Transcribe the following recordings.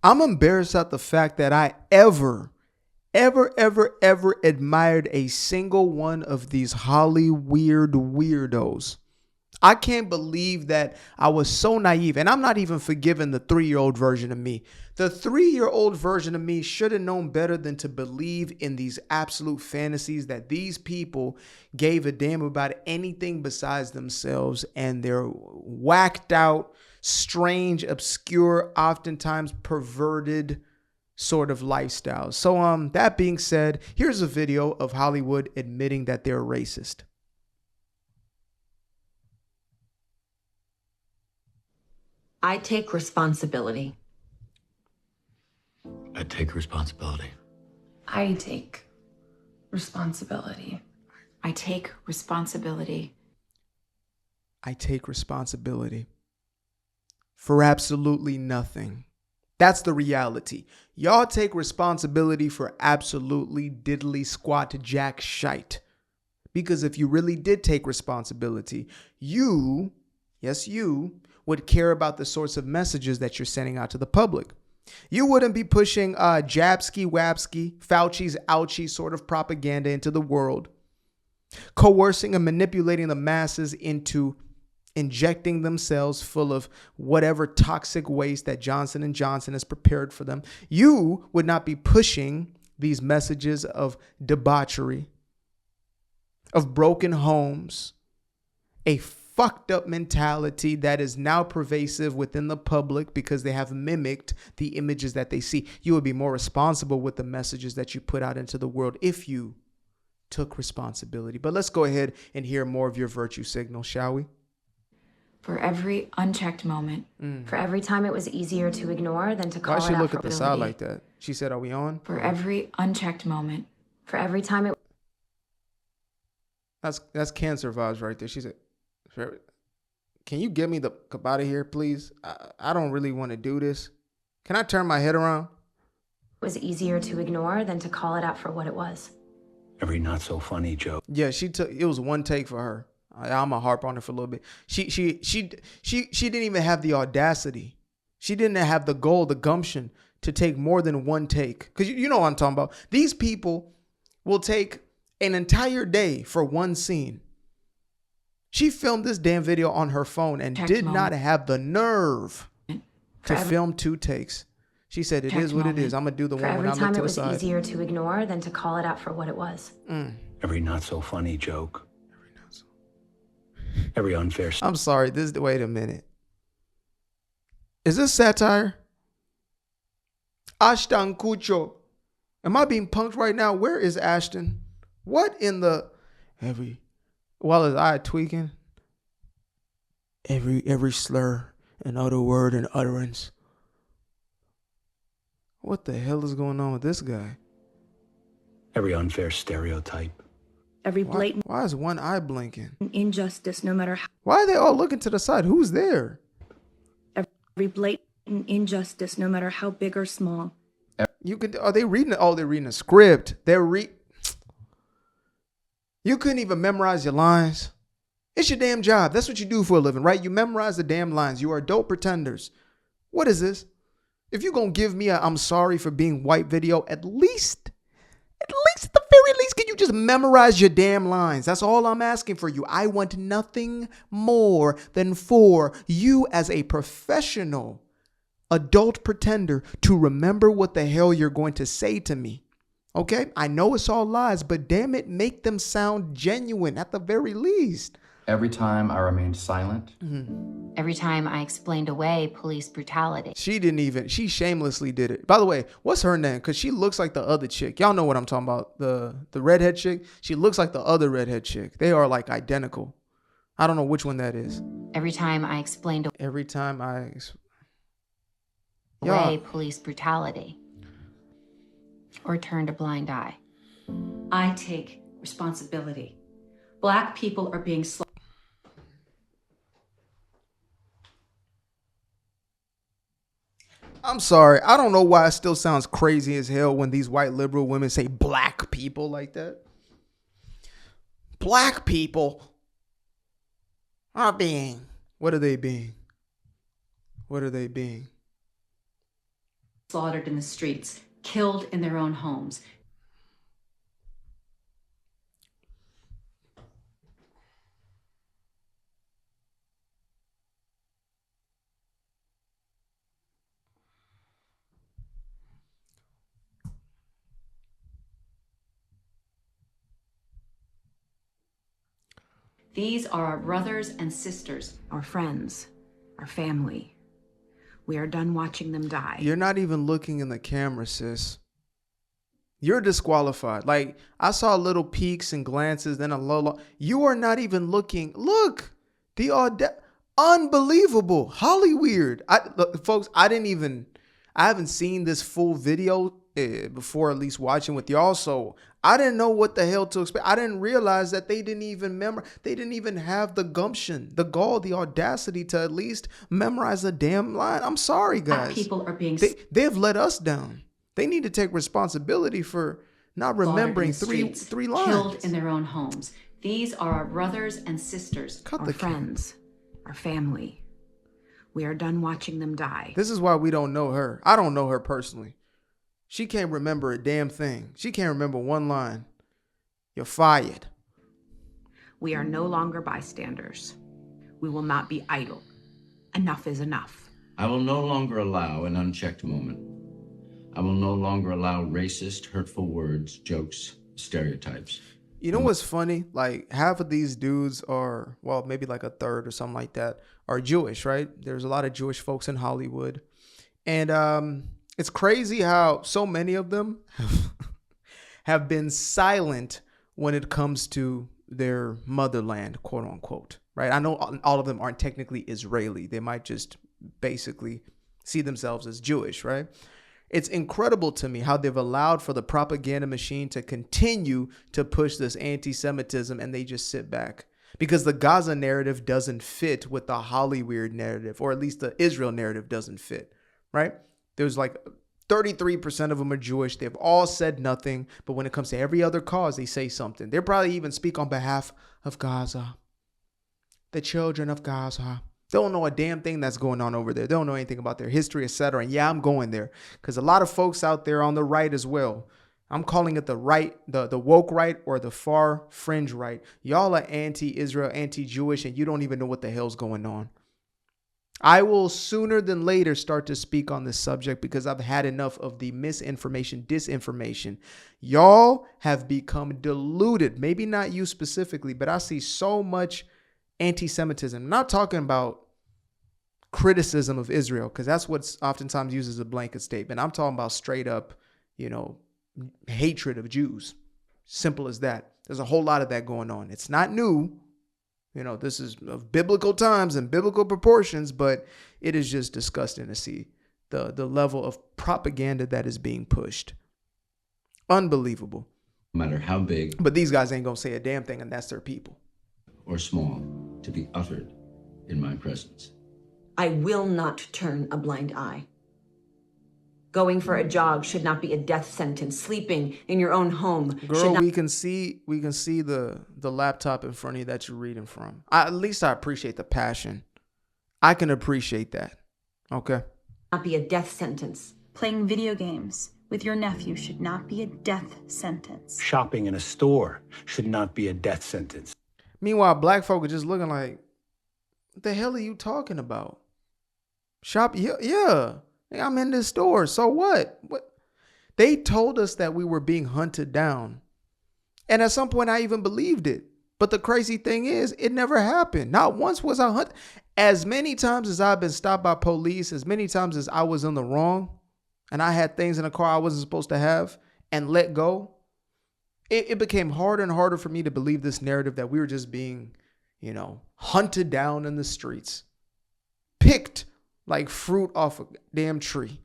I'm embarrassed at the fact that I ever admired a single one of these Hollyweirdos. I can't believe that I was so naive, and I'm not even forgiving the 3-year-old version of me. The 3-year-old version of me should have known better than to believe in these absolute fantasies that these people gave a damn about anything besides themselves and their whacked out, strange, obscure, oftentimes perverted sort of lifestyle. So that being said, here's a video of Hollywood admitting that they're racist. I take responsibility. I take responsibility. I take responsibility. I take responsibility. I take responsibility for absolutely nothing. That's the reality. Y'all take responsibility for absolutely diddly squat jack shite. Because if you really did take responsibility, you, yes you, would care about the sorts of messages that you're sending out to the public. You wouldn't be pushing Jabsky, Wapsky, Fauci's ouchie sort of propaganda into the world, coercing and manipulating the masses into injecting themselves full of whatever toxic waste that Johnson & Johnson has prepared for them. You would not be pushing these messages of debauchery, of broken homes, a fucked up mentality that is now pervasive within the public because they have mimicked the images that they see. You would be more responsible with the messages that you put out into the world if you took responsibility. But let's go ahead and hear more of your virtue signal, shall we? For every unchecked moment. For every time it was easier to ignore than to call it out. Why she look for at the side like that? She said, are we on? For every unchecked moment. For every time it. That's cancer vibes right there. She said, can you get me the fuck out of here, please? I don't really want to do this. Can I turn my head around? It was easier to ignore than to call it out for what it was. Every not so funny joke. Yeah, it was one take for her. I'm gonna harp on her for a little bit. She didn't even have the audacity. She didn't have the goal, the gumption to take more than one take. Because you know what I'm talking about. These people will take an entire day for one scene. She filmed this damn video on her phone and did not have the nerve to film 2 takes. She said, it is what it is. I'm going to do the one when I look to the side. Every time it was easier to ignore than to call it out for what it was. Every not so funny joke. Every unfair. I'm sorry. Wait a minute. Is this satire? Ashton Kutcher. Am I being punked right now? Where is Ashton? What in the while his eye tweaking? Every slur and other word and utterance. What the hell is going on with this guy? Every unfair stereotype. Every blatant Why is one eye blinking? injustice, no matter how. Why are they all looking to the side? Who's there? Every blatant injustice, no matter how big or small. Are they reading? Oh, they're reading a script. You couldn't even memorize your lines. It's your damn job. That's what you do for a living, right? You memorize the damn lines. You are adult pretenders. What is this? If you're going to give me a I'm sorry for being white video, at least at the very least, can you just memorize your damn lines? That's all I'm asking for you. I want nothing more than for you as a professional adult pretender to remember what the hell you're going to say to me. Okay? I know it's all lies, but damn it, make them sound genuine at the very least. Every time I remained silent. Every time I explained away police brutality. She shamelessly did it. By the way, what's her name? Because she looks like the other chick. Y'all know what I'm talking about. The redhead chick. She looks like the other redhead chick. They are like identical. I don't know which one that is. Every time I explained Every time away police brutality. Or turned a blind eye. I take responsibility. Black people are being slaughtered. I'm sorry. I don't know why it still sounds crazy as hell when these white liberal women say black people like that. Black people are being. What are they being? What are they being? slaughtered in the streets, killed in their own homes. These are our brothers and sisters. Our friends, our family. We are done watching them die. You're not even looking in the camera, sis. You're disqualified. Like, I saw little peeks and glances, then a low. You are not even looking. Look, unbelievable. Hollyweird. Look, folks, I haven't seen this full video before, at least watching with y'all. So I didn't know what the hell to expect. I didn't realize that they didn't even have the gumption, the gall, the audacity to at least memorize a damn line. I'm sorry, guys. People are being they've let us down. They need to take responsibility for not remembering three lines. Killed in their own homes. These are our brothers and sisters. Our friends, our family. We are done watching them die. This is why we don't know her. I don't know her personally. She can't remember a damn thing. She can't remember one line. You're fired. We are no longer bystanders. We will not be idle. Enough is enough. I will no longer allow an unchecked moment. I will no longer allow racist, hurtful words, jokes, stereotypes. You know what's funny? Like, half of these dudes are, well, maybe like a third or something like that, are Jewish, right? There's a lot of Jewish folks in Hollywood. And it's crazy how so many of them have been silent when it comes to their motherland, quote unquote, right? I know all of them aren't technically Israeli. They might just basically see themselves as Jewish, right? It's incredible to me how they've allowed for the propaganda machine to continue to push this anti-Semitism, and they just sit back because the Gaza narrative doesn't fit with the Hollyweird narrative, or at least the Israel narrative doesn't fit, right? There's like 33% of them are Jewish. They've all said nothing, but when it comes to every other cause, they say something. They'll probably even speak on behalf of Gaza, the children of Gaza. They don't know a damn thing that's going on over there. They don't know anything about their history, etc. And yeah, I'm going there because a lot of folks out there on the right as well. I'm calling it the right, the woke right, or the far fringe right. Y'all are anti-Israel, anti-Jewish, and you don't even know what the hell's going on. I will sooner than later start to speak on this subject because I've had enough of the misinformation, disinformation. Y'all have become deluded. Maybe not you specifically, but I see so much anti-Semitism. I'm not talking about criticism of Israel because that's what's oftentimes used as a blanket statement. I'm talking about straight up, hatred of Jews. Simple as that. There's a whole lot of that going on. It's not new. This is of biblical times and biblical proportions, but it is just disgusting to see the level of propaganda that is being pushed. Unbelievable. No matter how big, but these guys ain't gonna say a damn thing, and that's their people. Or small, to be uttered in my presence. I will not turn a blind eye. Going for a jog should not be a death sentence. Sleeping in your own home Girl, we can see the laptop in front of you that you're reading from. At least I appreciate the passion. I can appreciate that. Okay. Not be a death sentence. Playing video games with your nephew should not be a death sentence. Shopping in a store should not be a death sentence. Meanwhile, black folk are just looking like, what the hell are you talking about? Shop? Yeah. I'm in this store. So what? They told us that we were being hunted down. And at some point I even believed it. But the crazy thing is, it never happened. Not once was I hunted. As many times as I've been stopped by police, as many times as I was in the wrong, and I had things in the car I wasn't supposed to have and let go, it became harder and harder for me to believe this narrative that we were just being, hunted down in the streets, picked like fruit off a damn tree.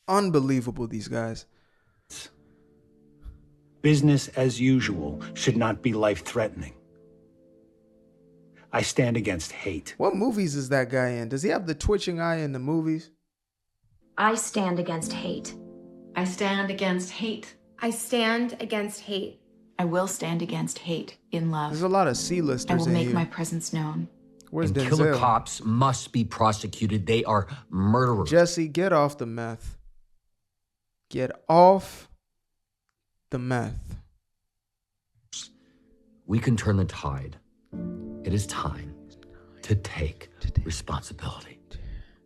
Unbelievable, these guys. Business as usual should not be life-threatening. I stand against hate. What movies is that guy in? Does he have the twitching eye in the movies? I stand against hate. I stand against hate. I stand against hate. I will stand against hate in love. There's a lot of C-listers in here. I will make my presence known. Where's and Denzel? killer cops must be prosecuted. They are murderers. Jesse, get off the meth. Get off the meth. We can turn the tide. It is time to take responsibility.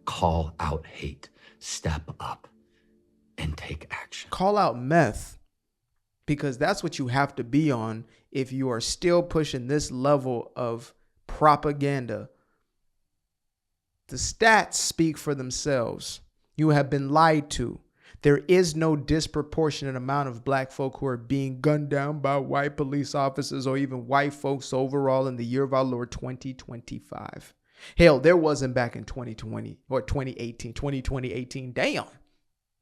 Call out hate. Step up and take action. Call out meth, because that's what you have to be on if you are still pushing this level of propaganda. The stats speak for themselves. You have been lied to. There is no disproportionate amount of black folk who are being gunned down by white police officers or even white folks overall in the year of our Lord 2025. Hell, there wasn't back in 2020 or 2018, 2018. Damn.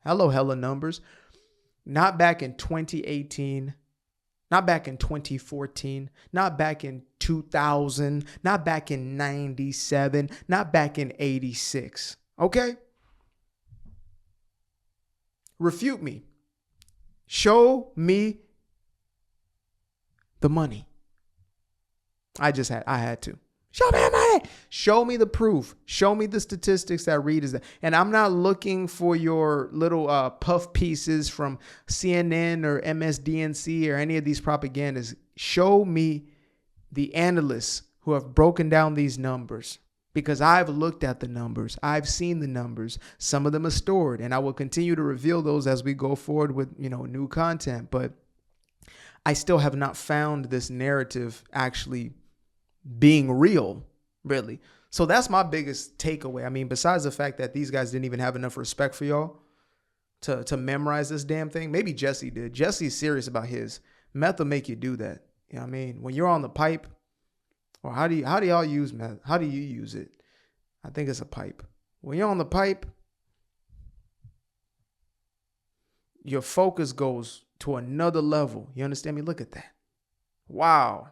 Hello, hella numbers. Not back in 2018. Not back in 2014. Not back in 2000. Not back in 97. Not back in 86. Okay? Refute me. Show me the money. I had to. Show me the money. Show me the proof. Show me the statistics that read is that. And I'm not looking for your little puff pieces from CNN or MSDNC or any of these propagandas. Show me the analysts who have broken down these numbers, because I've looked at the numbers. I've seen the numbers. Some of them are stored, and I will continue to reveal those as we go forward with, new content. But I still have not found this narrative actually being real, really. So that's my biggest takeaway. I mean, besides the fact that these guys didn't even have enough respect for y'all to memorize this damn thing. Maybe Jesse did. Jesse's serious about his. Meth will make you do that. You know what I mean? When you're on the pipe, or how do y'all use meth? How do you use it? I think it's a pipe. When you're on the pipe, your focus goes to another level. You understand me? Look at that. Wow.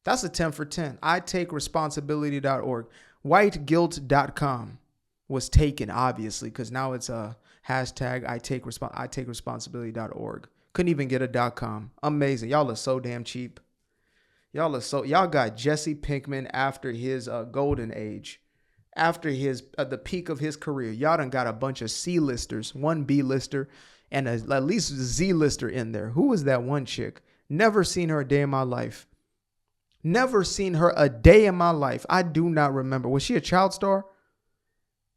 That's a 10 for 10. I take responsibility.org. Whiteguilt.com was taken, obviously, because now it's a hashtag I take responsibility.org. Couldn't even get a .com. Amazing. Y'all are so damn cheap. Y'all got Jesse Pinkman after his golden age, after his the peak of his career. Y'all done got a bunch of C-listers, one B-lister, and at least a Z-lister in there. Who was that one chick? Never seen her a day in my life. Never seen her a day in my life. I do not remember. Was she a child star?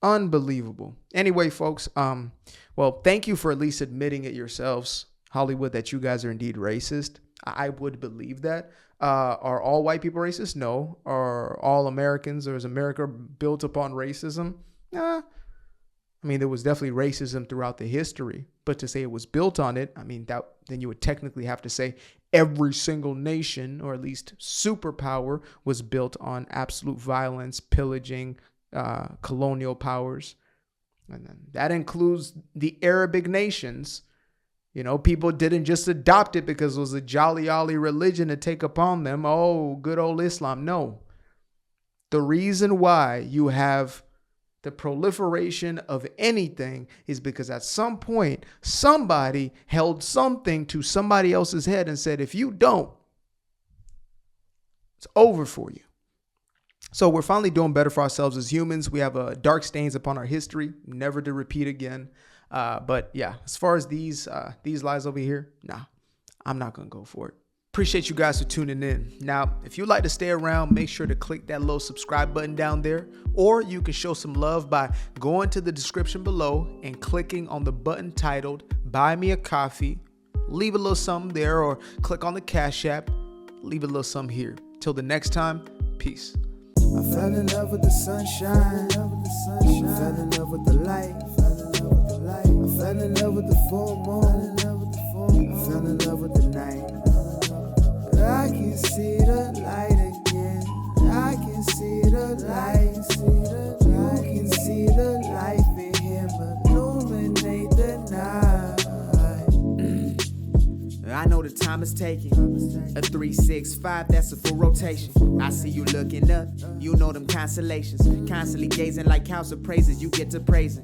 Unbelievable. Anyway, folks, well, thank you for at least admitting it yourselves, Hollywood, that you guys are indeed racist. I would believe that. Are all white people racist? No. Are all Americans, or is America built upon racism? Nah. I mean, there was definitely racism throughout the history, but to say it was built on it, I mean, then you would technically have to say every single nation, or at least superpower, was built on absolute violence, pillaging, colonial powers. And then that includes the Arabic nations. People didn't just adopt it because it was a jolly religion to take upon them. Oh, good old Islam. No. The reason why you have the proliferation of anything is because at some point, somebody held something to somebody else's head and said, if you don't, it's over for you. So we're finally doing better for ourselves as humans. We have dark stains upon our history, never to repeat again. But yeah, as far as these lies over here, nah, I'm not going to go for it. Appreciate you guys for tuning in. Now, if you'd like to stay around, make sure to click that little subscribe button down there, or you can show some love by going to the description below and clicking on the button titled Buy Me a Coffee. Leave a little something there, or click on the Cash App. Leave a little something here. Till the next time, peace. I fell in love with the sunshine. I fell in love with the light. I fell in love with the full moon. I fell in love with the night. I can see the light again. I can see the light. You can see the life in him illuminate the night. I know the time is taking. A 3-6-5, that's a full rotation. I see you looking up, you know them constellations. Constantly gazing like house of praises, you get to praising.